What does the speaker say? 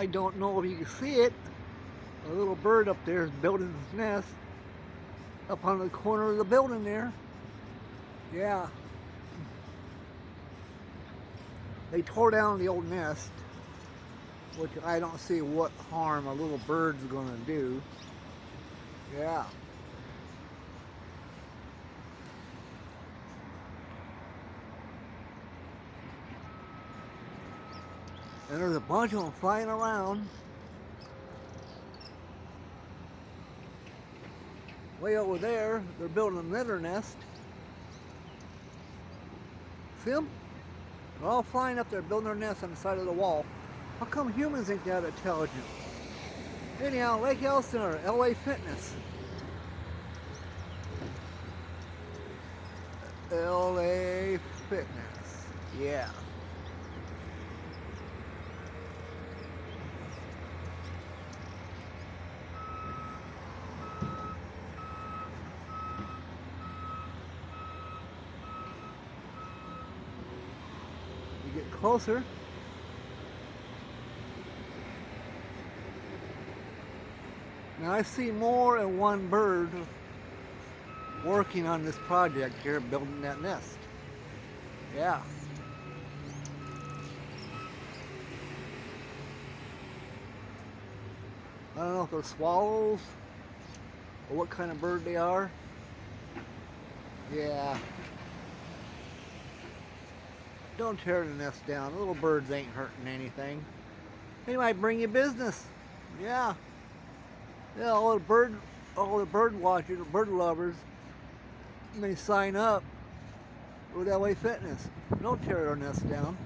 I don't know if you can see it. A little bird up there is building his nest up on the corner of the building there. Yeah. They tore down the old nest, which I don't see what harm a little bird's gonna do. Yeah. And there's a bunch of them flying around. Way over there, they're building another nest. See them? They're all flying up there, building their nest on the side of the wall. How come humans ain't that intelligent? Anyhow, Lake Elsinore, LA Fitness. LA Fitness, yeah. You get closer. Now I see more than one bird working on this project here, building that nest. Yeah. I don't know if they're swallows or what kind of bird they are. Yeah. Don't tear the nest down. Little birds ain't hurting anything. They might bring you business. Yeah. Yeah, all the bird watchers, bird lovers may sign up with LA Fitness. Don't tear their nest down.